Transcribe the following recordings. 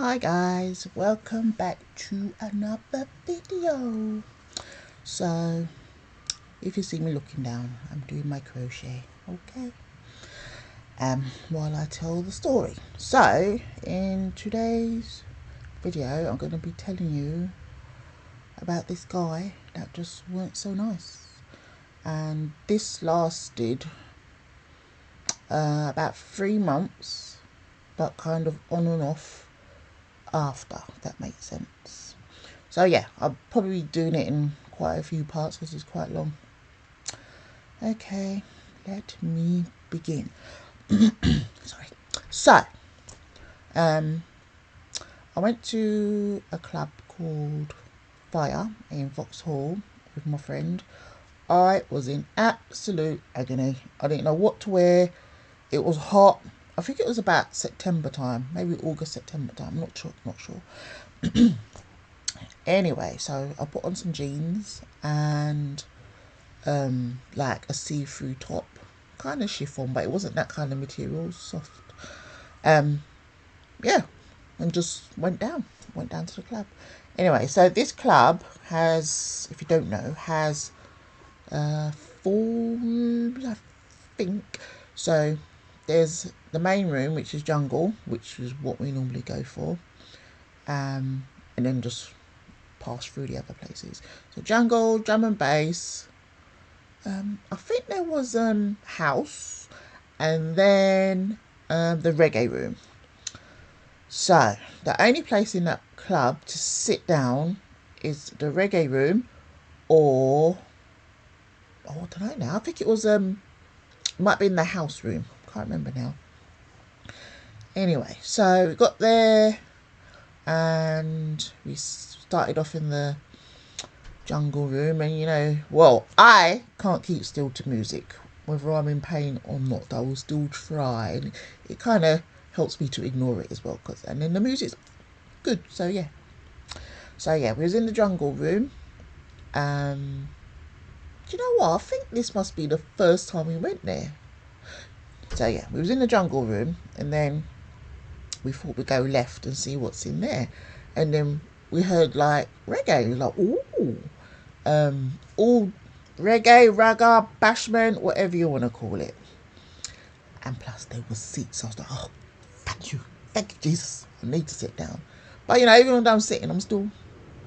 Hi guys, welcome back to another video. So if you see me looking down, I'm doing my crochet, okay, while I tell the story. So in today's video I'm going to be telling you about this guy that just weren't so nice, and this lasted about 3 months, but kind of on and off after, if that makes sense. So yeah, I'll probably be doing it in quite a few parts because it's quite long. Okay, let me begin. Sorry. So I went to a club called Fire in Vauxhall with my friend. I was in absolute agony. I didn't know what to wear. It was hot. I think it was about September time, maybe August, September time. I'm not sure. Anyway, so I put on some jeans and like a see-through top, kind of chiffon, but it wasn't that kind of material, it was soft. Yeah, and just went down to the club. Anyway, so this club has, if you don't know, has 4 rooms, I think. So there's the main room, which is jungle, which is what we normally go for, and then just pass through the other places. So jungle, drum and bass, I think there was house, and then the reggae room. So the only place in that club to sit down is the reggae room, or I don't know now. I think it was might be in the house room. Can't remember now. Anyway, so we got there and we started off in the jungle room, and well, I can't keep still to music, whether I'm in pain or not. I will still try, and it kind of helps me to ignore it as well, and then the music's good. So yeah, we was in the jungle room. Do you know what, I think this must be the first time we went there. So yeah, we was in the jungle room, and then we thought we'd go left and see what's in there, and then we heard like reggae. We were like, ooh, all reggae, ragga, bashment, whatever you want to call it. And plus there was seats. I was like, oh, thank you Jesus, I need to sit down. But even though I'm sitting, I'm still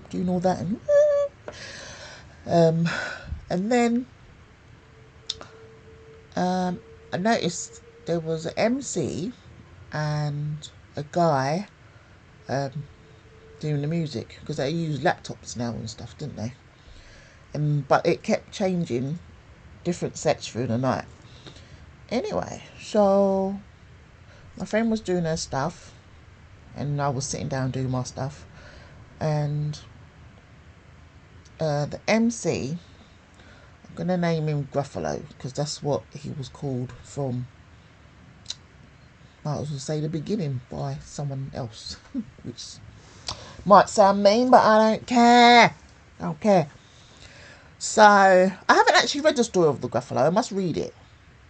doing all that. And then I noticed there was an MC and a guy doing the music, because they use laptops now and stuff, didn't they? But it kept changing different sets through the night. Anyway, so my friend was doing her stuff and I was sitting down doing my stuff, and the MC, I'm gonna name him Gruffalo because that's what he was called from, might as well say, the beginning by someone else which might sound mean, but I don't care. So I haven't actually read the story of the Gruffalo. I must read it,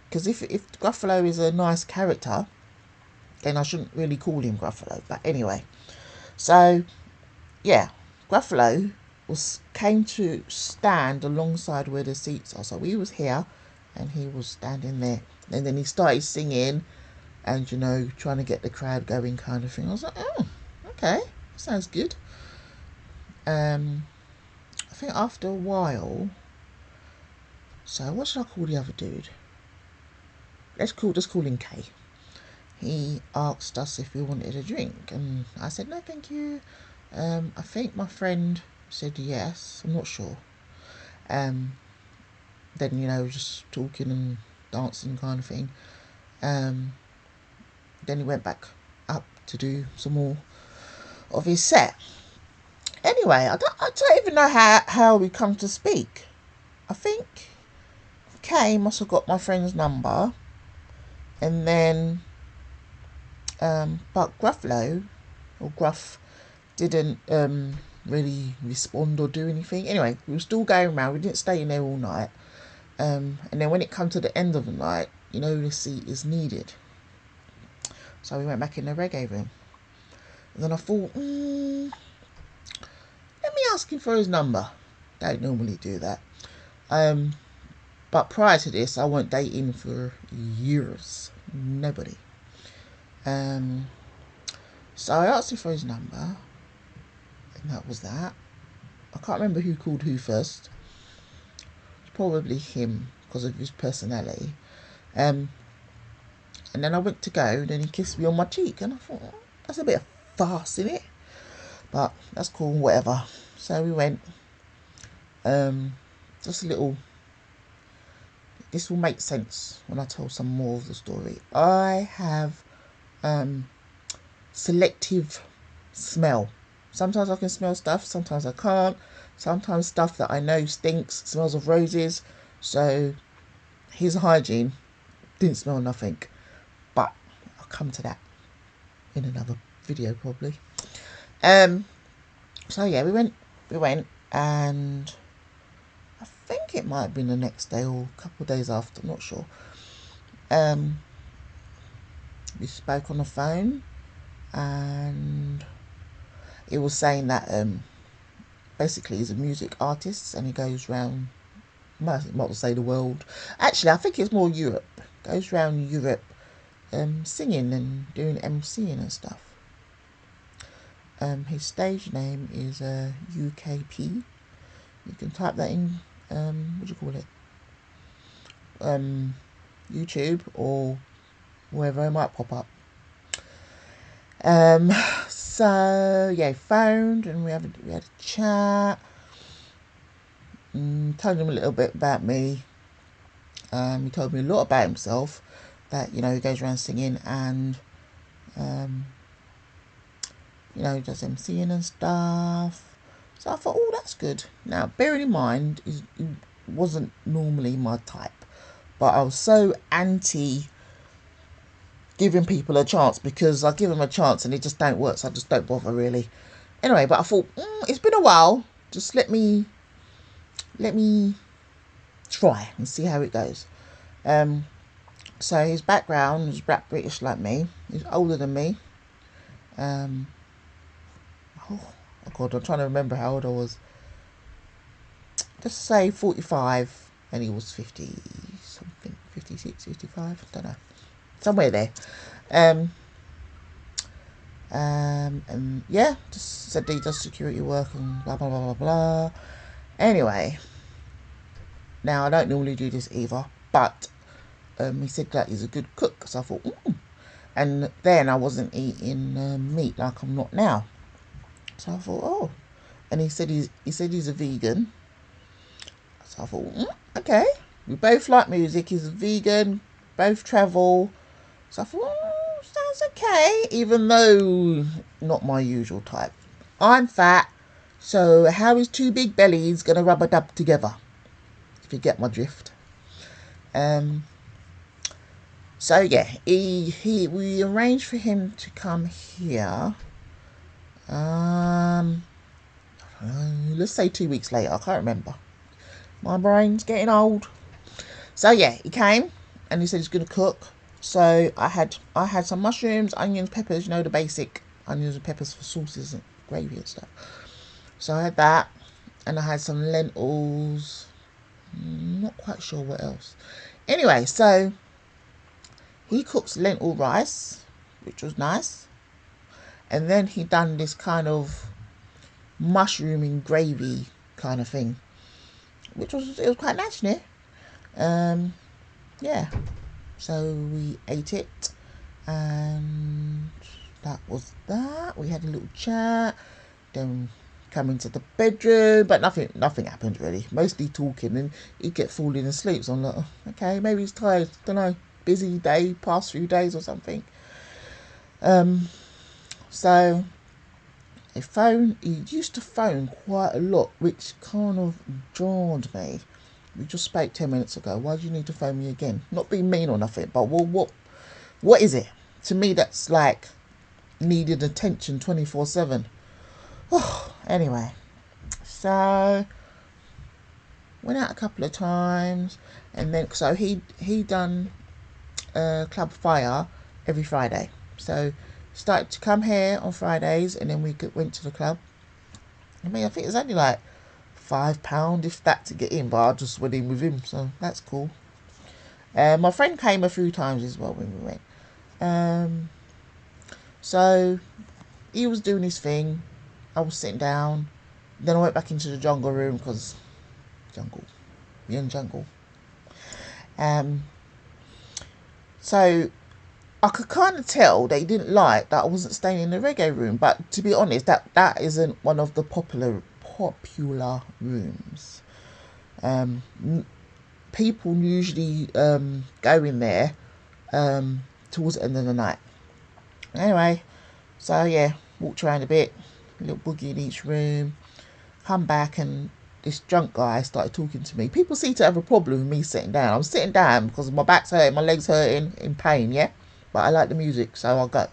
because if Gruffalo is a nice character, then I shouldn't really call him Gruffalo. But anyway, so yeah, Gruffalo came to stand alongside where the seats are. So we was here and he was standing there, and then he started singing and trying to get the crowd going, kind of thing. I was like, oh, okay, sounds good. I think after a while, so what should I call the other dude? Let's call him K. He asked us if we wanted a drink, and I said no thank you. I think my friend said yes, I'm not sure. Then just talking and dancing, kind of thing. Then he went back up to do some more of his set. Anyway, I don't even know how we come to speak. I think Kay must have got my friend's number, and then but Gruffalo, or Gruff, didn't really respond or do anything. Anyway, we were still going around. We didn't stay in there all night. And then when it come to the end of the night, the seat is needed. So we went back in the reggae room. And then I thought, let me ask him for his number. Don't normally do that. But prior to this, I wasn't dating for years. Nobody. So I asked him for his number, and that was that. I can't remember who called who first. It's probably him because of his personality. And then I went to go, and then he kissed me on my cheek, and I thought, oh, that's a bit of farce in it, but that's cool, whatever. So we went. Just a little. This will make sense when I tell some more of the story. I have selective smell. Sometimes I can smell stuff, sometimes I can't. Sometimes stuff that I know stinks, smells of roses. So his hygiene didn't smell nothing. But I'll come to that in another video probably. So yeah, we went and I think it might have been the next day or a couple of days after, I'm not sure. We spoke on the phone, and it was saying that basically he's a music artist and he goes around, might not say the world. Actually, I think it's more Europe. Goes around Europe singing and doing MCing and stuff. His stage name is UKP. You can type that in, what do you call it? YouTube or wherever it might pop up. So yeah, phoned and we had a chat. Told him a little bit about me. He told me a lot about himself. That, you know, he goes around singing and you know, he does MCing and stuff. So I thought, oh, that's good. Now, bearing in mind, it wasn't normally my type, but I was so anti giving people a chance, because I give them a chance and it just don't work, so I just don't bother really. Anyway, but I thought, it's been a while, just let me try and see how it goes. So his background is black British like me. He's older than me. Oh god, I'm trying to remember how old I was. Let's say 45 and he was 50 something, 56, 55, I don't know, somewhere there. And yeah, just said he does security work and blah blah blah blah blah. Anyway, now I don't normally do this either, but he said that he's a good cook, so I thought, and then I wasn't eating meat like I'm not now, so I thought, oh, and he said he's a vegan, so I thought, okay, we both like music, he's a vegan, both travel, so I thought, sounds okay, even though not my usual type. I'm fat, so how is two big bellies gonna rub a dub together, if you get my drift? So yeah, we arranged for him to come here. Let's say 2 weeks later. I can't remember. My brain's getting old. So yeah, he came and he said he's gonna cook. So I had some mushrooms, onions, peppers. You know, the basic onions and peppers for sauces and gravy and stuff. So I had that, and I had some lentils. Not quite sure what else. Anyway, so he cooks lentil rice, which was nice. And then he done this kind of mushroom in gravy kind of thing, which was quite nice, yeah. Yeah. So we ate it, and that was that. We had a little chat, then come into the bedroom, but nothing happened really. Mostly talking, and he'd get falling asleep. So I'm like, okay, maybe he's tired. Don't know. Busy day, past few days or something. So he used to phone quite a lot, which kind of jarred me. We just spoke 10 minutes ago. Why do you need to phone me again? Not being mean or nothing, but well, what is it? To me, that's like needed attention 24/7. Oh, anyway, so went out a couple of times, and then so he done Club Fire every Friday. So Started to come here on Fridays, and then we went to the club. I mean, I think it's only like £5 if that to get in, but I just went in with him, so that's cool. My friend came a few times as well when we went. So he was doing his thing. I was sitting down. Then I went back into the jungle room because we're in jungle. So I could kind of tell they didn't like that I wasn't staying in the reggae room. But to be honest, that isn't one of the popular rooms. People usually go in there towards the end of the night. Anyway, so yeah, walked around a bit, a little boogie in each room, come back, and this drunk guy started talking to me. People seem to have a problem with me sitting down. I'm sitting down because my back's hurting, my legs hurting, in pain, yeah? But I like the music, so I'll go.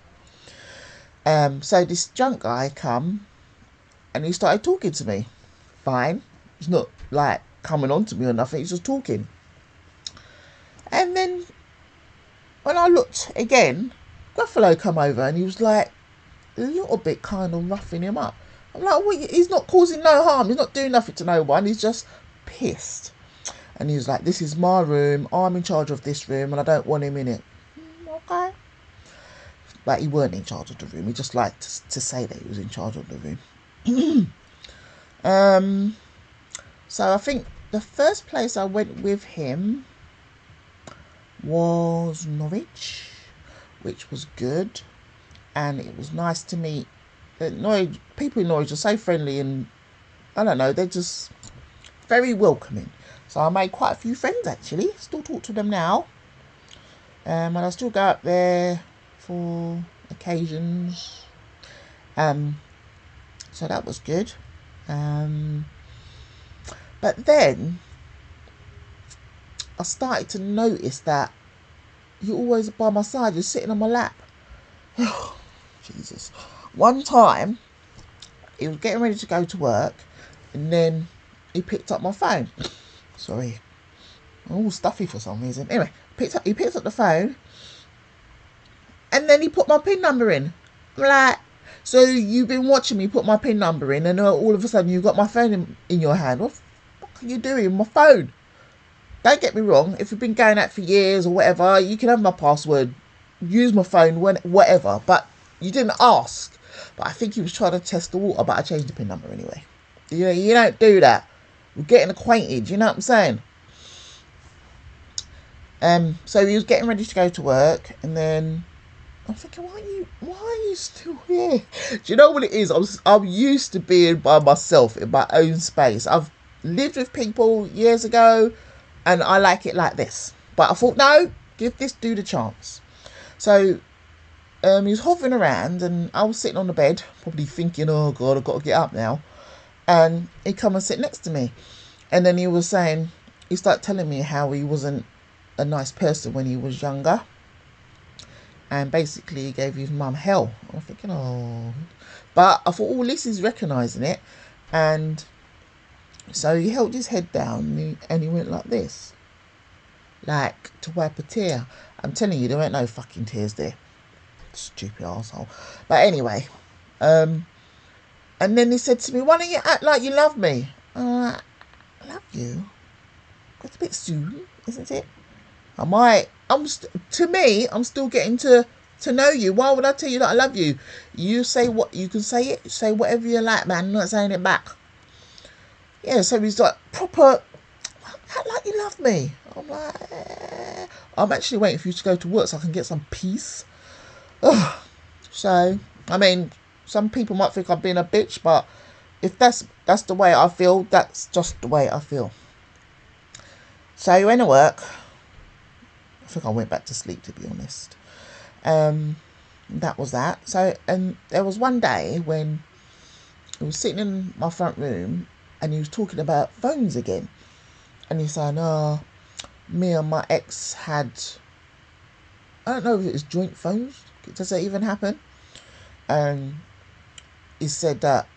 So this drunk guy come, and he started talking to me. Fine. He's not like coming on to me or nothing, he's just talking. And then when I looked again, Gruffalo come over, and he was like a little bit kind of roughing him up. I'm like, well, he's not causing no harm, he's not doing nothing to no one, he's just pissed. And he was like, this is my room, I'm in charge of this room, and I don't want him in it. Okay. But he weren't in charge of the room, he just liked to say that he was in charge of the room. So I think the first place I went with him was Norwich, which was good, and it was nice to meet Norwich. People in Norwich are so friendly, and I don't know, they're just very welcoming. So I made quite a few friends actually. Still talk to them now, and I still go up there for occasions. So that was good. But then I started to notice that you're always by my side, you're sitting on my lap. Jesus. One time, he was getting ready to go to work, and then he picked up my phone. Sorry. I'm all stuffy for some reason. Anyway, he picked up the phone, and then he put my PIN number in. I'm like, so you've been watching me put my PIN number in, and all of a sudden you've got my phone in your hand. What the fuck are you doing with my phone? Don't get me wrong, if you've been going out for years or whatever, you can have my password, use my phone, whatever, but you didn't ask. But I think he was trying to test the water, but I changed the PIN number anyway. You don't do that. We're getting acquainted, you know what I'm saying? So he was getting ready to go to work, and then I'm thinking, why are you still here? Do you know what it is? I'm used to being by myself in my own space. I've lived with people years ago, and I like it like this. But I thought, no, give this dude a chance. So he was hovering around, and I was sitting on the bed, probably thinking, oh God, I've got to get up now. And he come and sit next to me. And then he started telling me how he wasn't a nice person when he was younger. And basically he gave his mum hell. I'm thinking, oh. But I thought, this is recognising it. And so he held his head down, and he went like this. Like, to wipe a tear. I'm telling you, there weren't no fucking tears there. Stupid arsehole. But anyway. And then he said to me, why don't you act like you love me? I love you? That's a bit soon, isn't it? I'm still getting to know you. Why would I tell you that I love you? You say what you can say it. Say whatever you like, man. I'm not saying it back. Yeah, so he's like, proper, act like you love me. I'm like, I'm actually waiting for you to go to work so I can get some peace. Ugh. So, I mean, some people might think I'm being a bitch, but if that's the way I feel, that's just the way I feel. So he went to work. I think I went back to sleep, to be honest. That was that. So, and there was one day when he was sitting in my front room, and he was talking about phones again. And he's saying, oh, me and my ex had, I don't know if it was joint phones. Does that even happen? And he said that,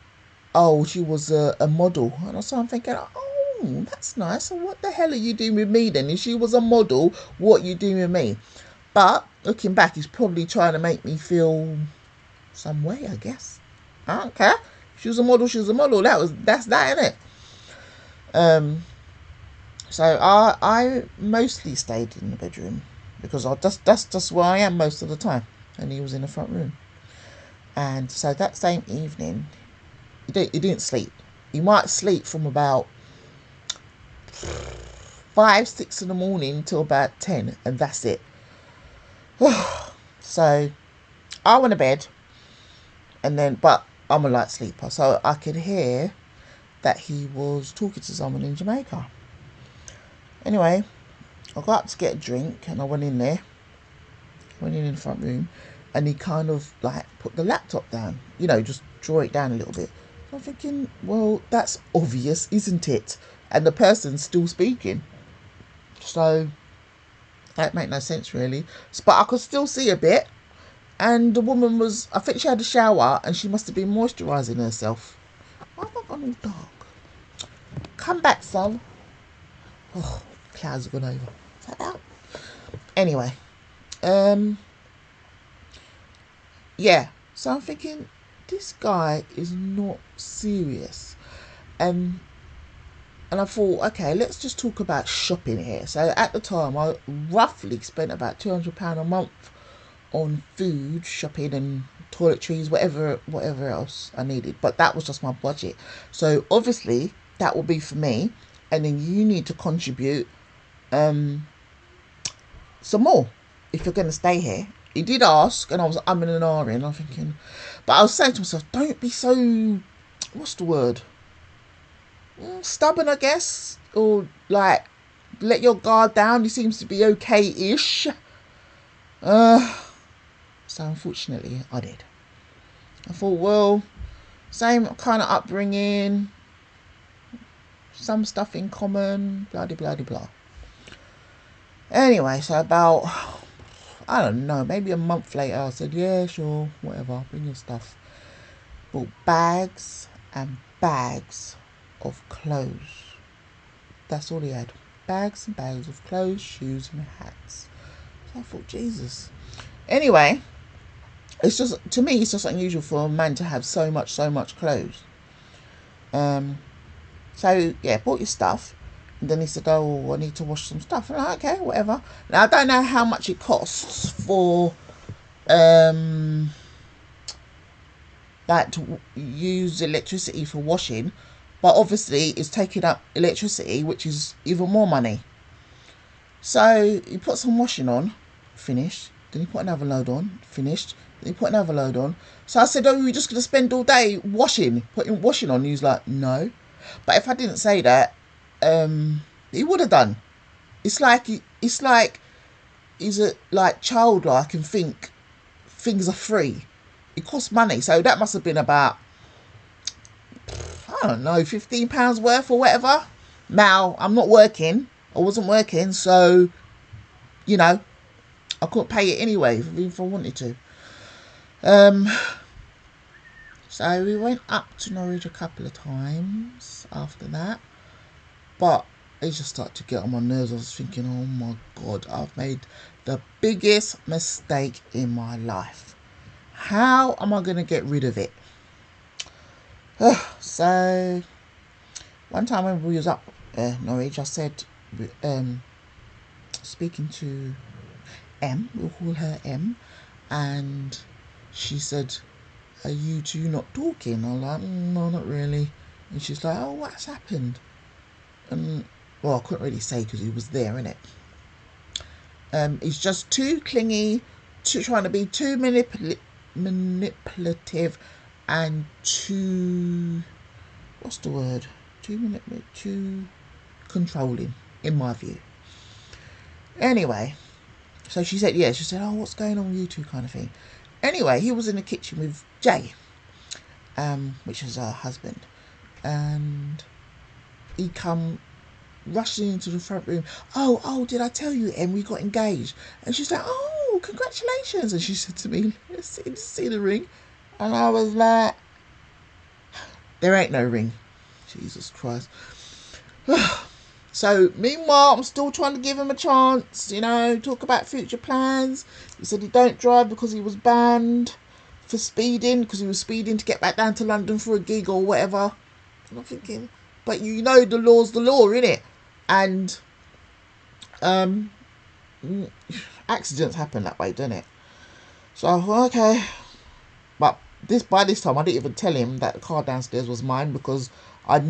oh, she was a model. And so I'm thinking, oh, that's nice. So what the hell are you doing with me then? If she was a model, what are you doing with me? But looking back, he's probably trying to make me feel some way, I guess. I don't care. She was a model, she was a model. That's that, innit? So I mostly stayed in the bedroom because that's just where I am most of the time. And he was in the front room. And so that same evening, he didn't sleep. He might sleep from about 5, 6 in the morning till about 10, and that's it. So I went to bed, and then, but I'm a light sleeper, so I could hear that he was talking to someone in Jamaica. Anyway, I got up to get a drink, and I went in there, went in the front room, and he kind of like put the laptop down, just draw it down a little bit. I'm thinking, well, that's obvious, isn't it? And the person's still speaking. So that made no sense really. But I could still see a bit. And the woman I think she had a shower and she must have been moisturising herself. Why have I gone all dark? Come back, son. Oh, clouds have gone over. Is that out? Anyway. Yeah. So I'm thinking, this guy is not serious. And I thought, okay, let's just talk about shopping here. So at the time, I roughly spent about £200 a month on food, shopping and toiletries, whatever else I needed. But that was just my budget. So obviously, that will be for me. And then you need to contribute some more if you're going to stay here. He did ask, and I was umming and ahhing. I'm thinking, but I was saying to myself, don't be so, what's the word? Stubborn, I guess, or like let your guard down. He seems to be okay-ish. So unfortunately, I did. I thought, well, same kind of upbringing, some stuff in common, blah de blah de blah. Anyway, so about, I don't know, maybe a month later, I said, yeah, sure, whatever, bring your stuff. Bought bags and bags of clothes. That's all he had. Bags and bags of clothes, shoes and hats. So I thought, Jesus. Anyway, it's just, to me, it's just unusual for a man to have so much clothes. So yeah, bought your stuff. And then he said, oh, I need to wash some stuff. And I'm like, okay, whatever. Now I don't know how much it costs for like to use electricity for washing, but obviously it's taking up electricity, which is even more money. So he put some washing on, finished. Then he put another load on, finished. Then he put another load on. So I said, oh, we're just going to spend all day putting washing on. He was like, no. But if I didn't say that, he would have done. It's like he's like childlike and think things are free. It costs money, so that must have been about, I don't know, £15 worth or whatever. Now I'm not working. I wasn't working, so I couldn't pay it anyway, even if I wanted to. So we went up to Norwich a couple of times after that, but it just started to get on my nerves. I was thinking, oh my God, I've made the biggest mistake in my life. How am I going to get rid of it? So one time when we was up Norwich, I said, speaking to M, we'll call her M, and she said, are you two not talking? I'm like, no, not really. And she's like, oh, what's happened? And well, I couldn't really say because he was there, innit? He's just too clingy, trying to be too manipulative, and too, what's the word? Too controlling, in my view. Anyway, so she said, yeah, she said, oh, what's going on with you two, kind of thing. Anyway, he was in the kitchen with Jay, which is her husband, and he come rushing into the front room. Oh, did I tell you, Em, we got engaged? And she's like, oh, congratulations. And she said to me, let's see the ring. And I was like, there ain't no ring. Jesus Christ. So meanwhile, I'm still trying to give him a chance, talk about future plans. He said he don't drive because he was banned for speeding, because he was speeding to get back down to London for a gig or whatever. And I'm thinking, but you know the law's the law, innit? And accidents happen that way, don't it? So I thought, okay. But by this time I didn't even tell him that the car downstairs was mine, because I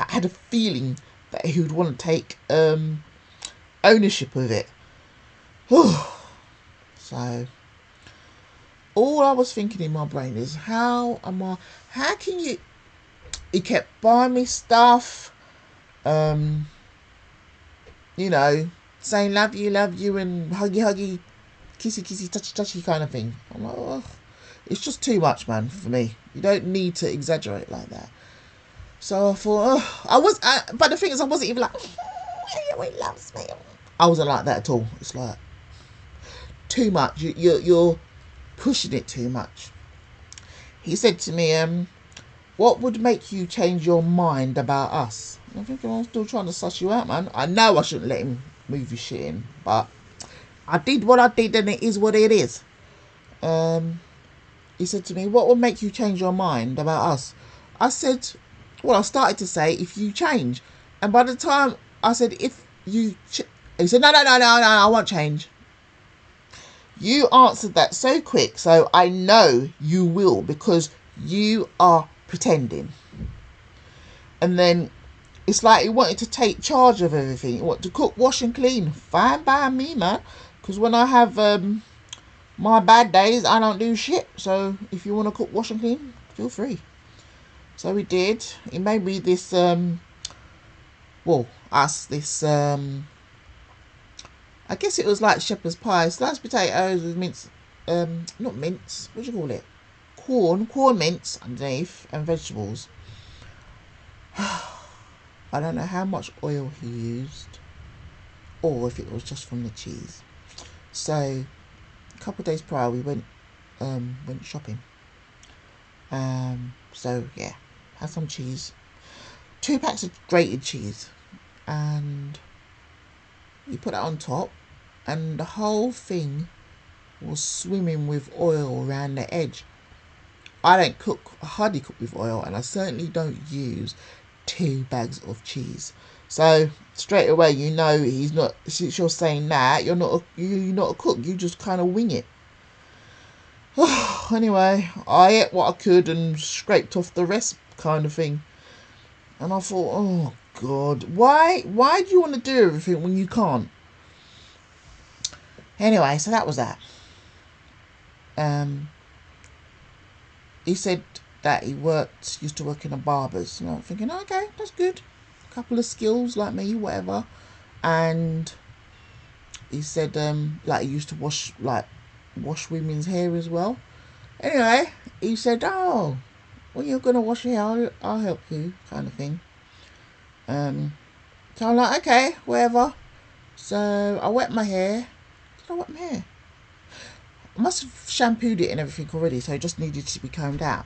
had a feeling that he would want to take ownership of it. So all I was thinking in my brain is, how can you... He kept buying me stuff, you know, saying love you, and huggy, kissy, touchy kind of thing. I'm like, oh, it's just too much, man, for me. You don't need to exaggerate like that. So I thought, but the thing is, I wasn't even like, he loves me. I wasn't like that at all. It's like too much. You're pushing it too much. He said to me, what would make you change your mind about us? I'm thinking, I'm still trying to suss you out, man. I know I shouldn't let him move his shit in, but I did what I did, and it is what it is. He said to me, what would make you change your mind about us? I said, well, I started to say, if you change. And by the time I said, if you... he said, no, I won't change. You answered that so quick, so I know you will, because you are pretending. And then it's like he wanted to take charge of everything. He wanted to cook, wash and clean. Fine by me, man. Because when I have my bad days, I don't do shit. So if you want to cook, wash and clean, feel free. So he did. He made me this I guess it was like shepherd's pie, sliced potatoes with mince, not mince, what do you call it? Corn mince underneath, and vegetables. I don't know how much oil he used, or if it was just from the cheese. So a couple of days prior, we went shopping. So yeah, had some cheese, 2 packs of grated cheese, and you put that on top, and the whole thing was swimming with oil around the edge. I hardly cook with oil, and I certainly don't use 2 bags of cheese. So straight away, you know, he's not. Since you're saying that, you're not a cook. You just kind of wing it. Anyway, I ate what I could and scraped off the rest, kind of thing. And I thought, oh God, why do you want to do everything when you can't? Anyway, so that was that. He said that he used to work in a barber's. And I'm thinking, okay, that's good. A couple of skills like me, whatever. And he said, like he used to wash women's hair as well. Anyway, he said, oh, well, you're gonna wash your hair, I'll help you, kind of thing. So I'm like, okay, whatever. So I wet my hair. Did I wet my hair? I must have shampooed it and everything already, so it just needed to be combed out.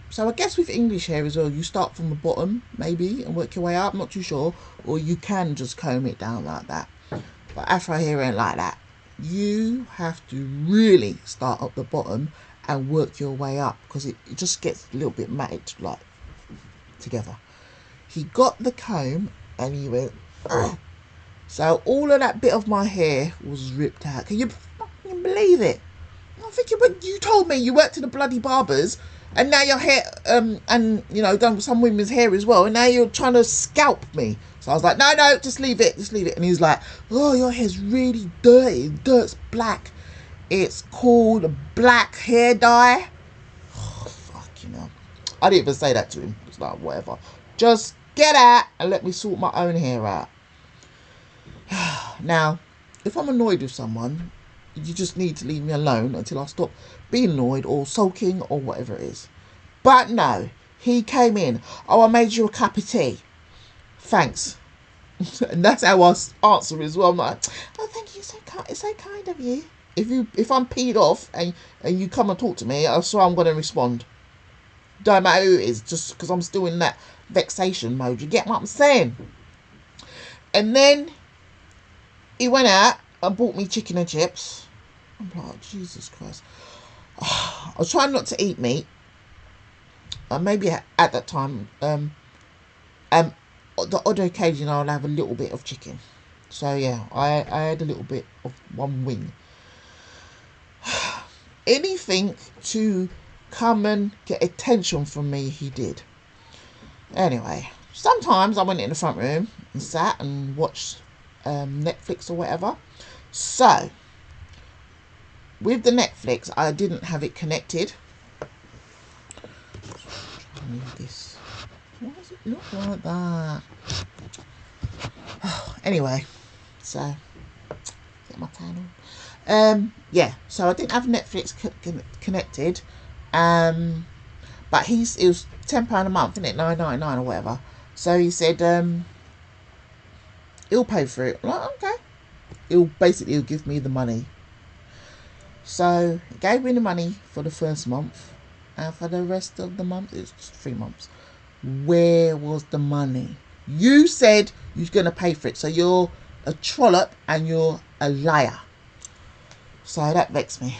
So I guess with English hair as well, you start from the bottom maybe and work your way up, not too sure, or you can just comb it down like that. But Afro hair ain't like that. You have to really start at the bottom and work your way up, because it just gets a little bit matted like together. He got the comb and he went, ugh. So all of that bit of my hair was ripped out. Can you fucking believe it? I'm thinking, but you told me you worked in the bloody barbers, and now your hair, and you know, done some women's hair as well, and now you're trying to scalp me. So I was like, no, just leave it. And he's like, oh, your hair's really dirty. Dirt's black. It's called black hair dye. Oh, fuck, you know. I didn't even say that to him. It's like, whatever. Just get out and let me sort my own hair out. Now, if I'm annoyed with someone, you just need to leave me alone until I stop being annoyed or sulking or whatever it is. But no, he came in. Oh, I made you a cup of tea. Thanks. And that's how I answer as well. I'm like, oh, thank you, it's so kind of you. If I'm peed off and you come and talk to me, I swear I'm going to respond. Don't matter who it is, just because I'm still in that vexation mode. You get what I'm saying? And then he went out and bought me chicken and chips. I'm like, Jesus Christ. I was trying not to eat meat. Maybe at that time, the odd occasion I'll have a little bit of chicken. So yeah, I had a little bit of one wing. Anything to come and get attention from me, he did. Anyway, sometimes I went in the front room and sat and watched Netflix or whatever. So, with the Netflix, I didn't have it connected. I need this. Why does it look like that? Anyway, so get my tan on. Yeah, so I didn't have Netflix connected. But it was £10 a month, isn't it? £9.99 or whatever. So he said he'll pay for it. I'm like, okay. He'll give me the money. So he gave me the money for the first month, and for the rest of the month, it's 3 months. Where was the money? You said you're gonna pay for it, so you're a trollop and you're a liar. So that vexed me.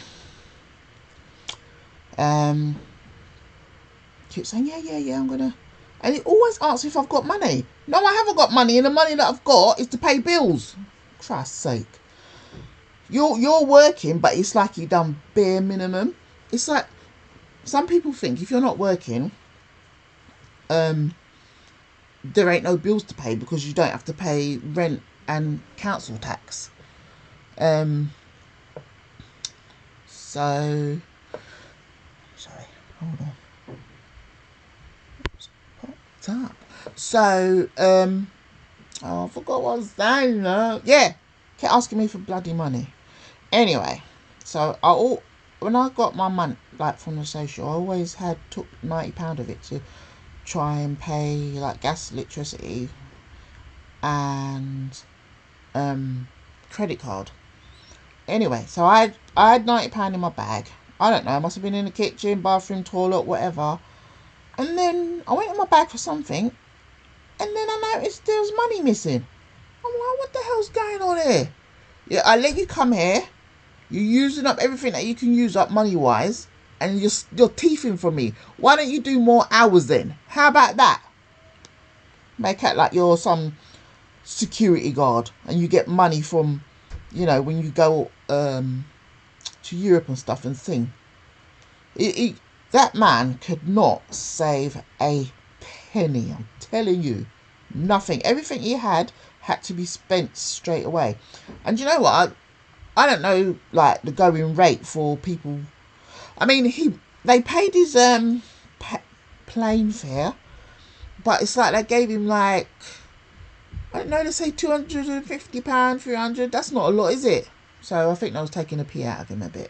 Keep saying yeah, I'm gonna, and he always asks if I've got money. No, I haven't got money, and the money that I've got is to pay bills. Christ's sake. You're working, but it's like you done bare minimum. It's like some people think if you're not working, there ain't no bills to pay because you don't have to pay rent and council tax. So sorry, hold on. It's popped up. So I forgot what I was saying now. Yeah, kept asking me for bloody money. Anyway, so when I got my money like from the social, I always took £90 of it to try and pay like gas, electricity, and credit card. Anyway, so I had £90 in my bag. I don't know, I must have been in the kitchen, bathroom, toilet, whatever. And then I went in my bag for something, and then I noticed there was money missing. I'm like, what the hell's going on here? Yeah, I let you come here. You're using up everything that you can use up money-wise, and you're teething from me. Why don't you do more hours then? How about that? Make out like you're some security guard, and you get money from, when you go to Europe and stuff and sing. That man could not save a penny. I'm telling you, nothing. Everything he had to be spent straight away. And you know what? I don't know, like, the going rate for people. I mean, they paid his plane fare, but it's like they gave him, like, I don't know, they say £250, 300. That's not a lot, is it? So I think I was taking a pee out of him a bit.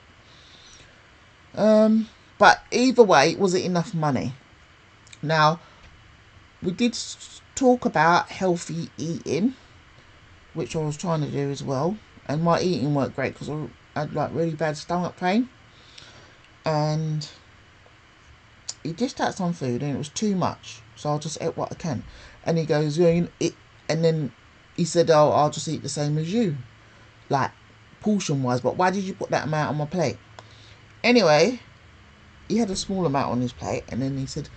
But either way, was it enough money? Now, we did talk about healthy eating, which I was trying to do as well. And my eating weren't great because I had like really bad stomach pain. And he dished out some food and it was too much. So I'll just eat what I can. And he goes, and then he said, oh, I'll just eat the same as you. Like, portion wise. But why did you put that amount on my plate? Anyway, he had a small amount on his plate. And then he said,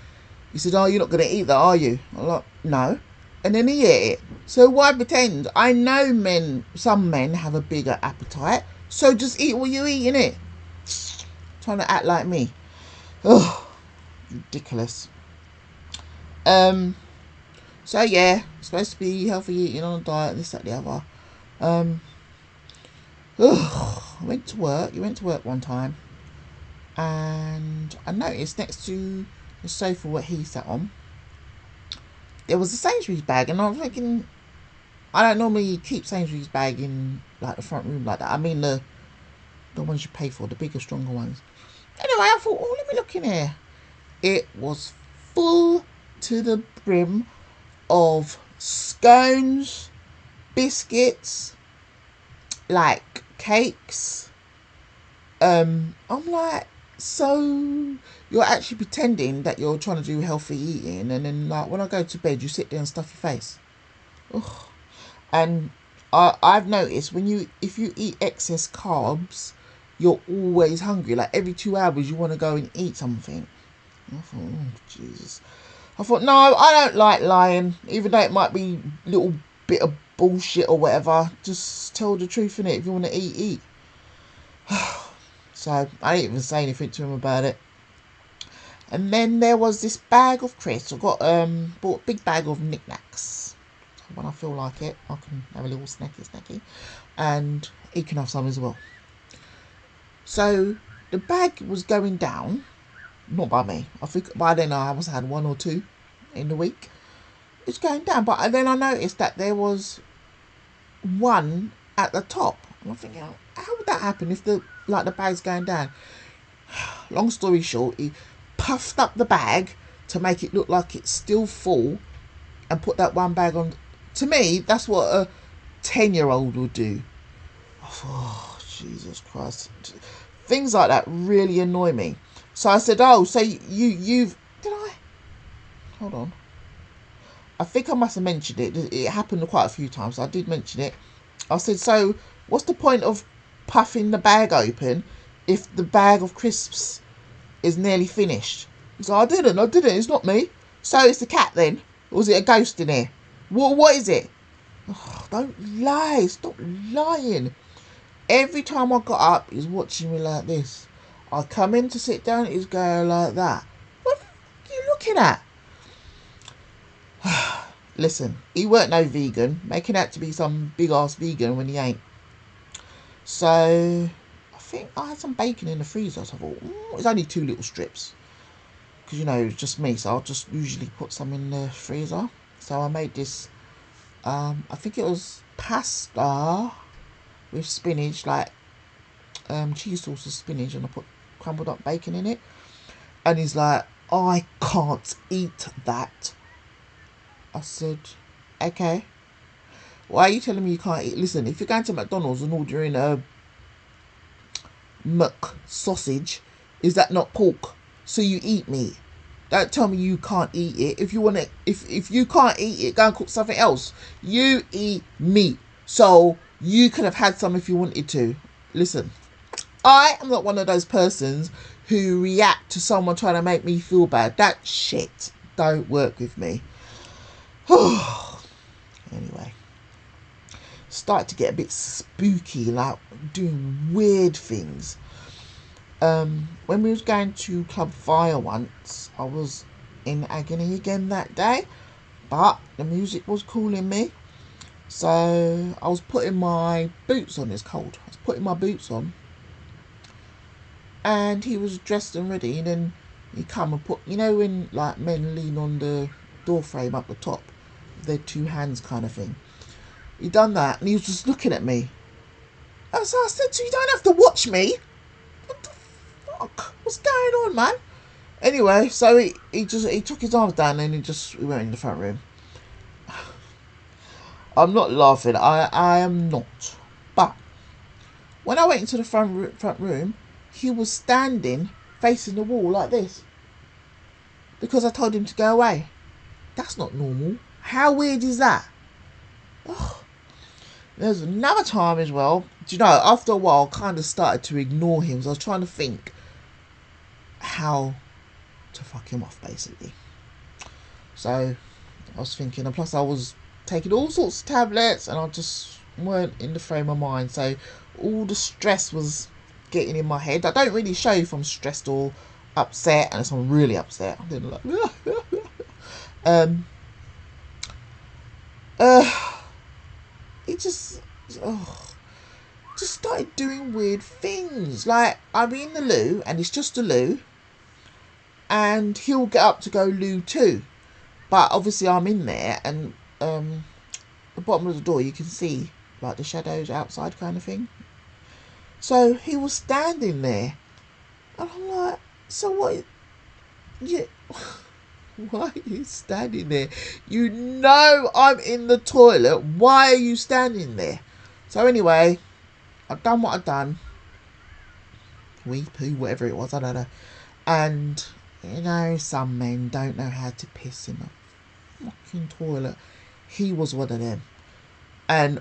oh, you're not going to eat that, are you? I'm like, no. And then he ate it. So why pretend? I know some men have a bigger appetite. So just eat what you eat, innit? Trying to act like me. Ugh. Ridiculous. So yeah, supposed to be healthy eating on a diet, this, that, the other. I went to work. You went to work one time. And I noticed next to the sofa what he sat on, there was a Sainsbury's bag, and I was thinking, I don't normally keep Sainsbury's bag in like the front room like that. I mean the ones you pay for, the bigger, stronger ones. Anyway, I thought, oh, let me look in here. It was full to the brim of scones, biscuits, like cakes. I'm like, so you're actually pretending that you're trying to do healthy eating, and then like when I go to bed, you sit there and stuff your face. Ugh. And I've noticed if you eat excess carbs, you're always hungry. Like every 2 hours you want to go and eat something. I thought, oh, Jesus. I thought, no, I don't like lying, even though it might be a little bit of bullshit or whatever. Just tell the truth, innit? If you want to eat, eat. So I didn't even say anything to him about it. And then there was this bag of crisps. I got bought a big bag of knickknacks. So when I feel like it, I can have a little snacky, and he can have some as well. So the bag was going down, not by me. I think by then I must have had 1 or 2 in the week. It's going down, but then I noticed that there was one at the top. And I'm thinking, how would that happen if the bag's going down? Long story short, he puffed up the bag to make it look like it's still full and put that one bag on. To me, that's what a 10-year-old would do. Oh, Jesus Christ. Things like that really annoy me. So I said, oh, so you've... Did I? Hold on. I think I must have mentioned it. It happened quite a few times. I did mention it. I said, so what's the point of puffing the bag open if the bag of crisps is nearly finished? He's like, I didn't. It's not me. So it's the cat then? Or was it a ghost in here? What is it? Oh, don't lie. Stop lying. Every time I got up, he's watching me like this. I come in to sit down, he's going like that. What are you looking at? Listen, he weren't no vegan, making out to be some big ass vegan when he ain't. So I think I had some bacon in the freezer. So I thought, it's only 2 little strips, because you know it's just me. So I'll just usually put some in the freezer. So I made this. I think it was pasta with spinach, like cheese sauce with spinach, and I put crumbled up bacon in it. And he's like, I can't eat that. I said, okay. Why are you telling me you can't eat? Listen, if you're going to McDonald's and ordering a Mc sausage, is that not pork? So you eat meat. Don't tell me you can't eat it. If you want to, if you can't eat it, go and cook something else. You eat meat, so you could have had some if you wanted to. Listen, I am not one of those persons who react to someone trying to make me feel bad. That shit don't work with me. Anyway, started to get a bit spooky, like doing weird things. When we was going to Club Fire once, I was in agony again that day, but the music was calling me. So I was putting my boots on. It's cold. I was putting my boots on, and he was dressed and ready. And then he come and put, you know, when like men lean on the door frame up the top, their 2 hands kind of thing. He done that, and he was just looking at me. And so I said to him, you don't have to watch me. What the fuck? What's going on, man? Anyway, so he took his arms down and we went in the front room. I'm not laughing. I am not. But when I went into the front room, he was standing facing the wall like this, because I told him to go away. That's not normal. How weird is that? Oh. There's another time as well. Do you know, after a while, I kind of started to ignore him. So I was trying to think how to fuck him off, basically. So I was thinking, and plus I was taking all sorts of tablets, and I just weren't in the frame of mind. So all the stress was getting in my head. I don't really show if I'm stressed or upset, and if I'm really upset, I didn't like. It just started doing weird things. Like, I'm in the loo, and it's just a loo, and he'll get up to go loo too. But obviously I'm in there, and the bottom of the door you can see like the shadows outside kind of thing. So he was standing there, and I'm like, so what? Yeah. Why are you standing there? You know I'm in the toilet. Why are you standing there? So anyway, I've done what I've done. Wee poo, whatever it was, I don't know. And, you know, some men don't know how to piss in the fucking toilet. He was one of them. And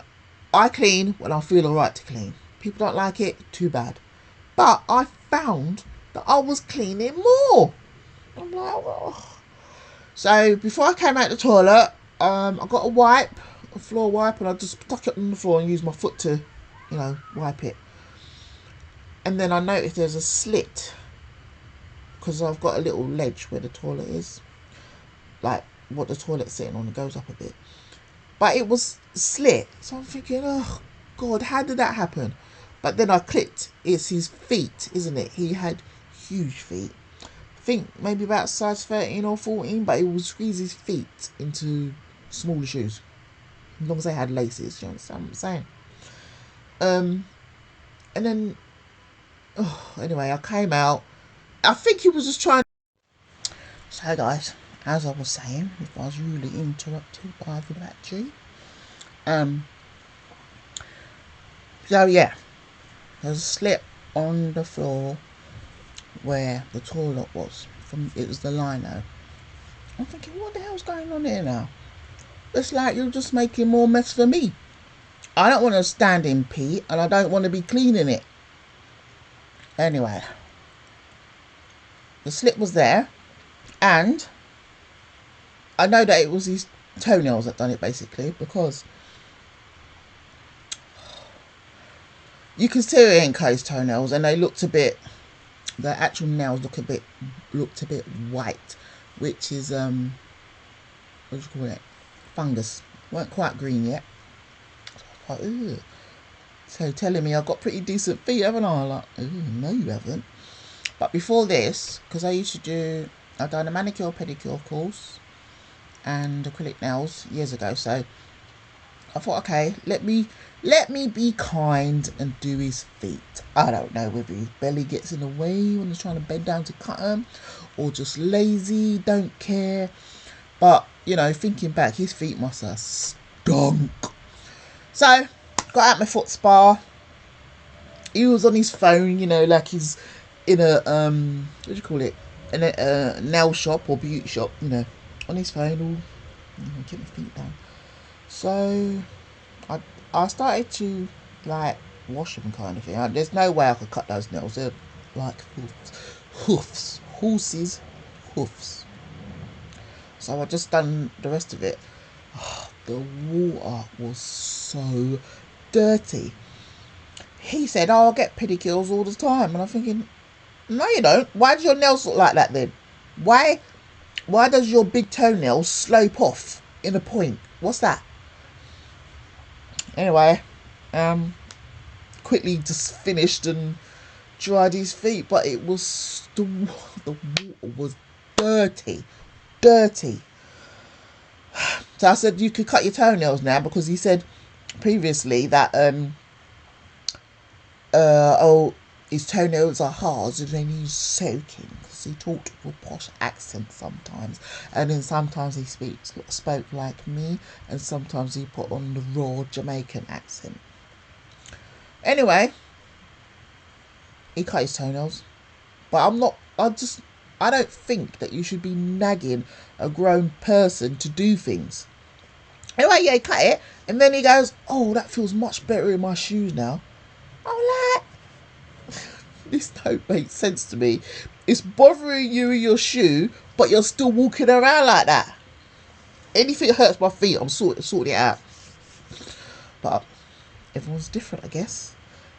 I clean when I feel alright to clean. People don't like it, too bad. But I found that I was cleaning more. I'm like, oh. So before I came out the toilet, I got a floor wipe, and I just stuck it on the floor and used my foot to, wipe it. And then I noticed there's a slit, because I've got a little ledge where the toilet is, like what the toilet's sitting on, it goes up a bit. But it was slit, so I'm thinking, oh God, how did that happen? But then I clicked, it's his feet, isn't it? He had huge feet. I think maybe about size 13 or 14, but it would squeeze his feet into smaller shoes, as long as they had laces. You understand what I'm saying? And then, anyway, I came out. I think he was just trying. So, guys, as I was saying, if I was really interrupted by the battery, so yeah, there's a slit on the floor where the toilet was. It was the lino. I'm thinking, what the hell's going on here now? It's like you're just making more mess for me. I don't want to stand in pee, and I don't want to be cleaning it. Anyway, the slit was there, and I know that it was his toenails that done it, basically, because you can see it ain't his toenails, and they looked a bit. The actual nails looked a bit white, which is what do you call it? Fungus. Weren't quite green yet. So I was like, ugh. So telling me I've got pretty decent feet, haven't I? Like, no, you haven't. But before this, because I've done a manicure pedicure course and acrylic nails years ago, so I thought, okay, let me be kind and do his feet. I don't know whether his belly gets in the way when he's trying to bend down to cut them, or just lazy, don't care. But, thinking back, his feet must have stunk. So, got out my foot spa. He was on his phone, like he's in a, what do you call it? In a nail shop or beauty shop, on his phone, all, get my feet done. So, I started to, like, wash them kind of thing. There's no way I could cut those nails. They're like hoofs. Horses' hoofs. So I just done the rest of it. Oh, the water was so dirty. He said, I'll get pedicures all the time. And I'm thinking, no you don't. Why do your nails look like that then? Why does your big toenail slope off in a point? What's that? Anyway, quickly just finished and dried his feet, but it was the water was dirty. So I said, you could cut your toenails now, because he said previously that his toenails are hard and they need soaking, because he talked with a posh accent sometimes, and then sometimes he spoke like me, and sometimes he put on the raw Jamaican accent. Anyway, he cut his toenails, but I don't think that you should be nagging a grown person to do things. Anyway, yeah, he cut it, and then he goes, oh, that feels much better in my shoes now. I'm like, this don't make sense to me. It's bothering you in your shoe, but you're still walking around like that. Anything hurts my feet, I'm sorting it out. But everyone's different, I guess.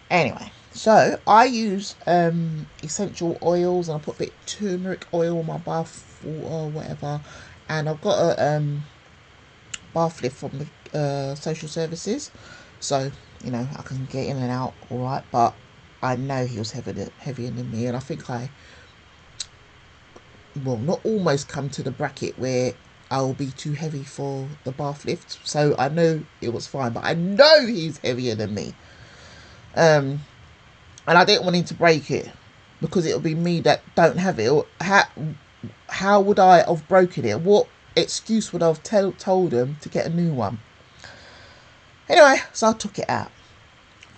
Anyway, so I use essential oils, and I put a bit of turmeric oil on my bath water or whatever. And I've got a bath lift from the social services, so I can get in and out all right. But I know he was heavier than me, and I think not almost come to the bracket where I'll be too heavy for the bath lift. So I know it was fine, but I know he's heavier than me. And I didn't want him to break it, because it'll be me that don't have it. How would I have broken it? What excuse would I have told him to get a new one? Anyway, so I took it out.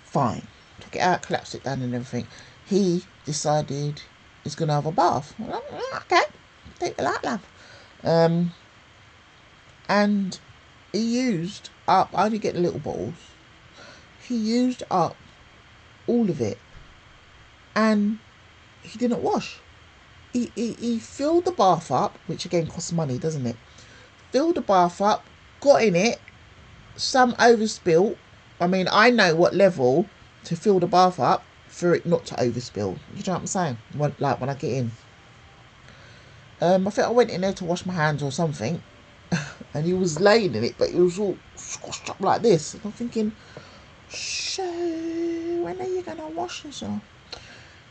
Fine. Took it out, collapsed it down and everything. He decided he's going to have a bath. Well, okay. Take the light, love. And he used up, I only get the little bottles. He used up all of it. and he didn't wash. He filled the bath up, which again costs money, doesn't it? Filled the bath up, got in it, some overspilt. I mean, I know what level to fill the bath up for it not to overspill. You know what I'm saying? When I get in. I think I went in there to wash my hands or something, and he was laying in it, but he was all squashed up like this. And I'm thinking, so when are you gonna wash yourself?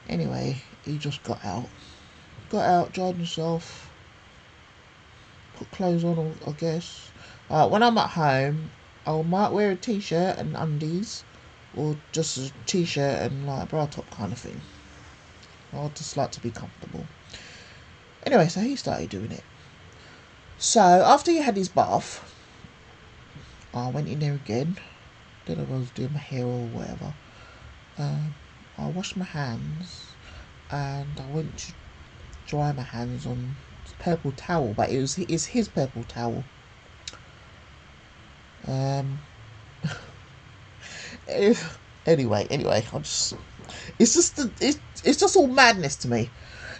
Anyway, he just got out, dried himself, put clothes on, I guess. When I'm at home, I might wear a t-shirt and undies, or just a t-shirt and like a bra top kind of thing. I just like to be comfortable. Anyway, so he started doing it. So after he had his bath, I went in there again. Then I was doing my hair or whatever. I washed my hands, and I went to dry my hands on purple towel, but it's his purple towel. Anyway, it's just all madness to me.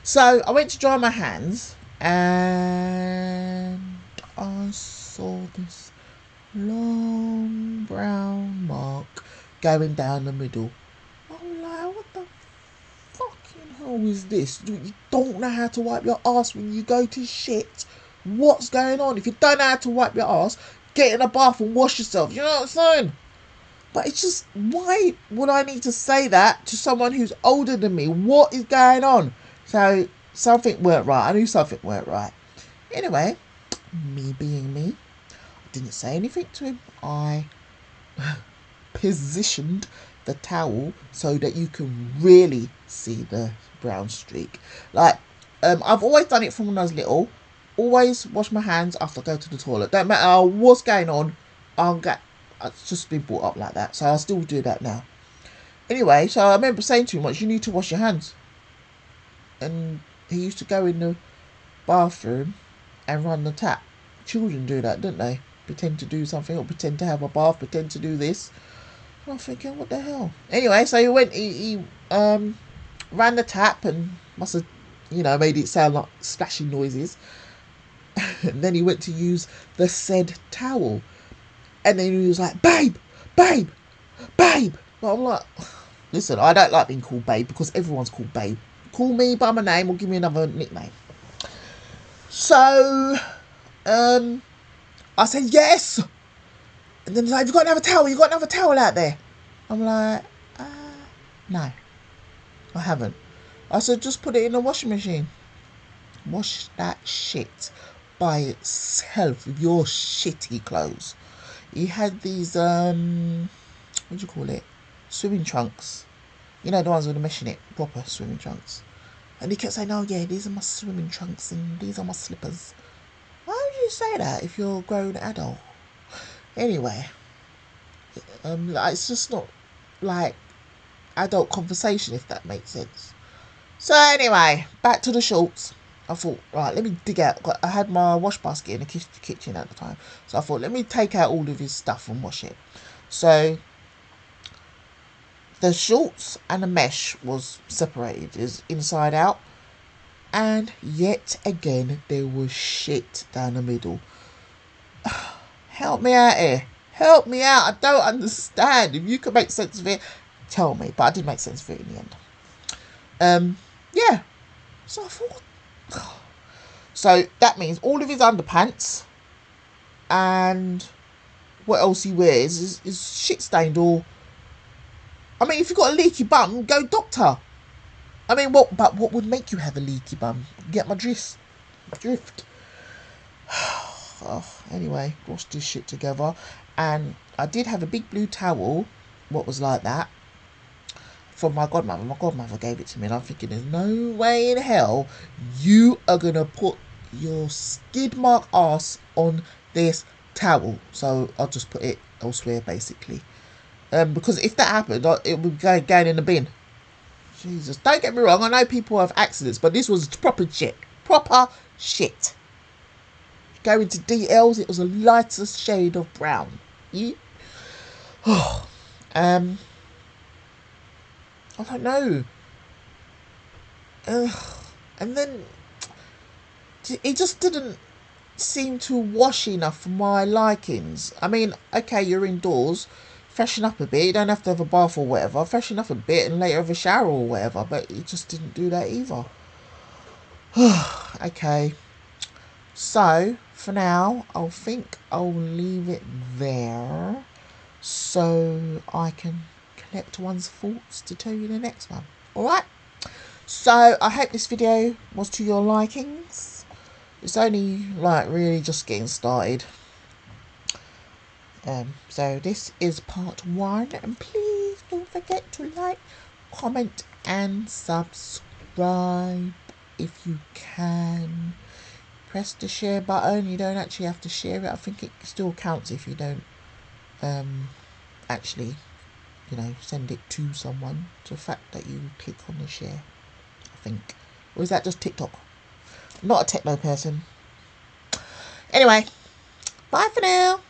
So I went to dry my hands, and I saw this long brown mark going down the middle. I'm like, what the fucking hell is this? You don't know how to wipe your ass when you go to shit. What's going on? If you don't know how to wipe your ass, get in a bath and wash yourself. You know what I'm saying? But it's just, why would I need to say that to someone who's older than me? What is going on? So something weren't right. I knew something weren't right. Anyway, me being me, I didn't say anything to him. I positioned the towel so that you can really see the brown streak. Like, I've always done it from when I was little. Always wash my hands after I go to the toilet. Don't matter what's going on. It's just been brought up like that, so I'll still do that now. Anyway, so I remember saying to him once, you need to wash your hands. And he used to go in the bathroom and run the tap. Children do that, don't they? Pretend to do something, or pretend to have a bath, pretend to do this. I'm thinking, what the hell? Anyway, so he ran the tap and must have, made it sound like splashing noises. And then he went to use the said towel. And then he was like, babe. But I'm like, listen, I don't like being called babe because everyone's called babe. Call me by my name or give me another nickname. So, I said, yes. And then he's like, have you got another towel? You got another towel out there? I'm like, no, I haven't. I said, just put it in the washing machine. Wash that shit by itself with your shitty clothes. He had these, what do you call it? Swimming trunks. You know, the ones with the mesh in it. Proper swimming trunks. And he kept saying, oh yeah, these are my swimming trunks and these are my slippers. Why would you say that if you're a grown adult? Anyway, it's just not like adult conversation, if that makes sense. So anyway, back to the shorts. I thought, right, let me dig out. I had my wash basket in the kitchen at the time. So I thought, let me take out all of his stuff and wash it. So the shorts and the mesh was separated, is inside out. And yet again, there was shit down the middle. Help me out here. Help me out. I don't understand. If you can make sense of it, tell me. But I did make sense of it in the end. Yeah. So I thought, so that means all of his underpants and what else he wears is shit stained. Or, I mean, if you've got a leaky bum, go doctor. I mean, what would make you have a leaky bum? Get my drift. Anyway, washed this shit together, and I did have a big blue towel, what was like that, from my godmother. My godmother gave it to me, and I'm thinking, there's no way in hell you are gonna put your skid mark ass on this towel. So I'll just put it elsewhere, basically. Because if that happened, it would go going in the bin. Jesus, don't get me wrong, I know people have accidents, but this was proper shit. Going to DLs, it was a lighter shade of brown. I don't know. And then it just didn't seem to wash enough for my likings. I mean, okay, you're indoors, freshen up a bit. You don't have to have a bath or whatever. Freshen up a bit and later have a shower or whatever. But it just didn't do that either. Okay. So, for now, I think I'll leave it there so I can collect one's thoughts to tell you the next one. Alright? So, I hope this video was to your likings. It's only, like, really just getting started. So, this is part 1. And please don't forget to like, comment, and subscribe if you can. Press the share button. You don't actually have to share it. I think it still counts if you don't actually, you know, send it to someone. The fact that you click on the share, I think. Or is that just TikTok? I'm not a techno person. Anyway, bye for now.